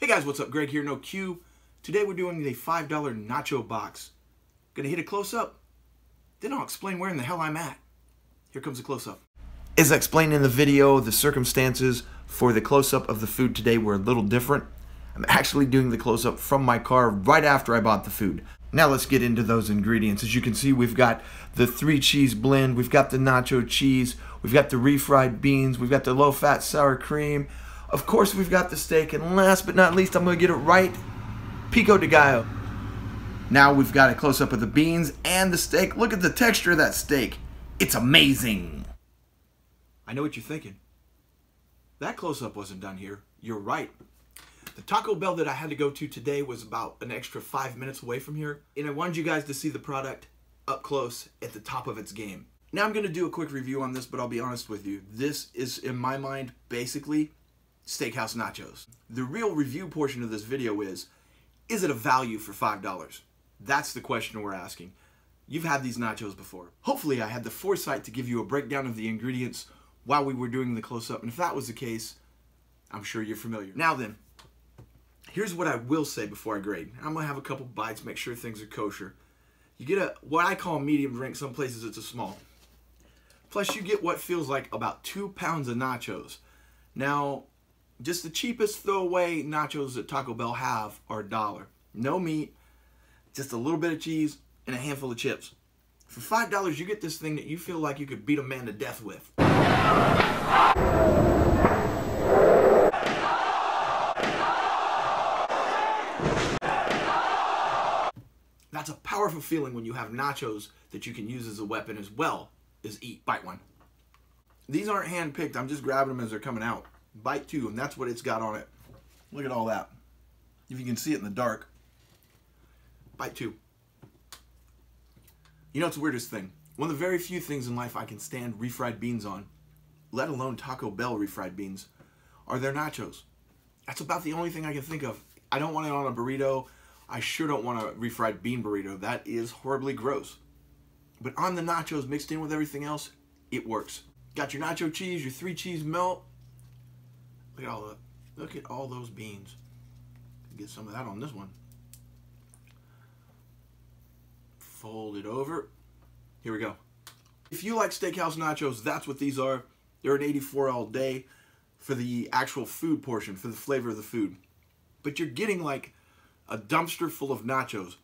Hey guys, what's up? Greg here, no Q. Today we're doing the $5 nacho box. Gonna hit a close-up, then I'll explain where in the hell I'm at. Here comes a close-up. As I explained in the video, the circumstances for the close-up of the food today were a little different. I'm actually doing the close-up from my car right after I bought the food. Now let's get into those ingredients. As you can see, we've got the 3-cheese blend, we've got the nacho cheese, we've got the refried beans, we've got the low-fat sour cream, of course we've got the steak, and last but not least, I'm going to get it right, pico de gallo. Now we've got a close-up of the beans and the steak. Look at the texture of that steak. It's amazing. I know what you're thinking. That close-up wasn't done here. You're right. The Taco Bell that I had to go to today was about an extra 5 minutes away from here, and I wanted you guys to see the product up close at the top of its game. Now I'm going to do a quick review on this, but I'll be honest with you. This is, in my mind, basically Steakhouse Nachos. The real review portion of this video is it a value for $5? That's the question we're asking. You've had these nachos before. Hopefully I had the foresight to give you a breakdown of the ingredients while we were doing the close-up, and if that was the case, I'm sure you're familiar. Now then, here's what I will say before I grade. I'm going to have a couple bites, make sure things are kosher. You get what I call a medium drink. Some places it's a small. Plus you get what feels like about 2 pounds of nachos. Now, just the cheapest throwaway nachos that Taco Bell have are $1. No meat, just a little bit of cheese, and a handful of chips. For $5, you get this thing that you feel like you could beat a man to death with. That's a powerful feeling when you have nachos that you can use as a weapon as well as eat. Bite one. These aren't hand-picked. I'm just grabbing them as they're coming out. Bite two, and that's what it's got on it. Look at all that. If you can see it in the dark. Bite two. You know, it's the weirdest thing. One of the very few things in life I can stand refried beans on, let alone Taco Bell refried beans, are their nachos. That's about the only thing I can think of. I don't want it on a burrito. I sure don't want a refried bean burrito. That is horribly gross. But on the nachos mixed in with everything else, it works. Got your nacho cheese, your 3-cheese melt. Look at all those beans. Get some of that on this one. Fold it over. Here we go. If you like Steakhouse Nachos, that's what these are. They're an 84 all day for the actual food portion, for the flavor of the food. But you're getting like a dumpster full of nachos.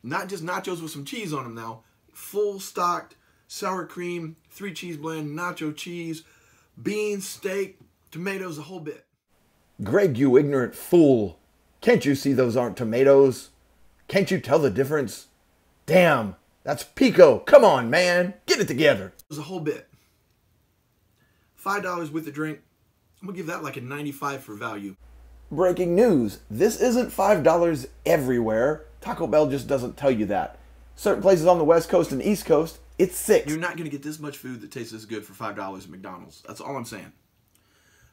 Not just nachos with some cheese on them now. Full stocked, sour cream, 3-cheese blend, nacho cheese, beans, steak, tomatoes, a whole bit. Greg, you ignorant fool. Can't you see those aren't tomatoes? Can't you tell the difference? Damn, that's pico. Come on, man. Get it together. There's a whole bit. $5 with the drink. I'm going to give that like a 95 for value. Breaking news. This isn't $5 everywhere. Taco Bell just doesn't tell you that. Certain places on the West Coast and East Coast, it's $6. You're not going to get this much food that tastes this good for $5 at McDonald's. That's all I'm saying.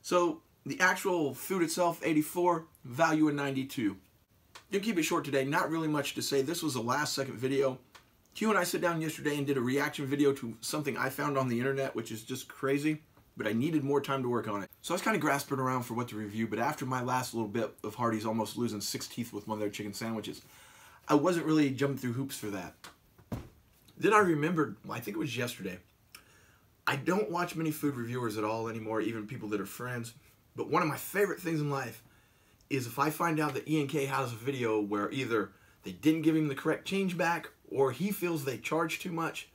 So, the actual food itself, 84, value of 92. Gonna keep it short today, not really much to say. This was a last second video. Q and I sat down yesterday and did a reaction video to something I found on the internet, which is just crazy, but I needed more time to work on it. So I was kind of grasping around for what to review, but after my last little bit of Hardee's almost losing 6 teeth with one of their chicken sandwiches, I wasn't really jumping through hoops for that. Then I remembered, well, I think it was yesterday, I don't watch many food reviewers at all anymore, even people that are friends. But one of my favorite things in life is if I find out that E&K has a video where either they didn't give him the correct change back or he feels they charge too much,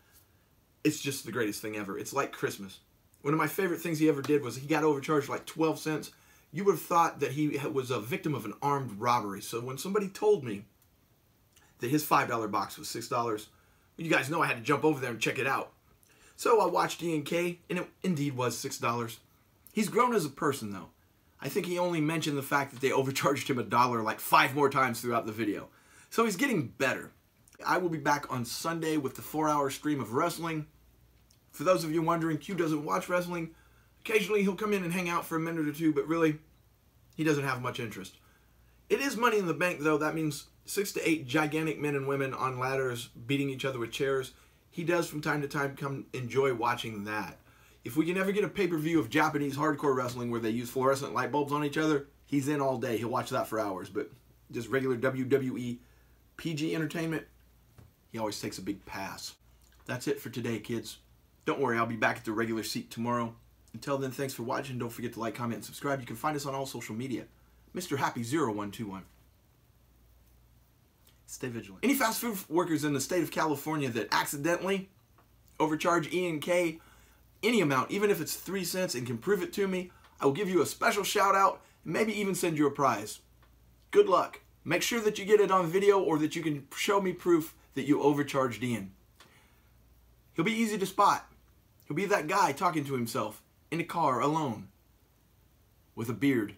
it's just the greatest thing ever. It's like Christmas. One of my favorite things he ever did was he got overcharged like 12 cents. You would have thought that he was a victim of an armed robbery. So when somebody told me that his $5 box was $6, well, you guys know I had to jump over there and check it out. So I watched E&K, and it indeed was $6. He's grown as a person, though. I think he only mentioned the fact that they overcharged him $1 like 5 more times throughout the video. So he's getting better. I will be back on Sunday with the 4-hour stream of wrestling. For those of you wondering, Q doesn't watch wrestling. Occasionally he'll come in and hang out for a minute or two, but really, he doesn't have much interest. It is Money in the Bank, though. That means 6 to 8 gigantic men and women on ladders beating each other with chairs. He does from time to time come enjoy watching that. If we can ever get a pay-per-view of Japanese hardcore wrestling where they use fluorescent light bulbs on each other, he's in all day. He'll watch that for hours. But just regular WWE PG entertainment, he always takes a big pass. That's it for today, kids. Don't worry, I'll be back at the regular seat tomorrow. Until then, thanks for watching. Don't forget to like, comment, and subscribe. You can find us on all social media. Mr. Happy 0121. Stay vigilant. Any fast food workers in the state of California that accidentally overcharge E&K any amount, even if it's 3 cents, and can prove it to me, I will give you a special shout out and maybe even send you a prize. Good luck. Make sure that you get it on video or that you can show me proof that you overcharged Ian. He'll be easy to spot. He'll be that guy talking to himself in a car alone with a beard.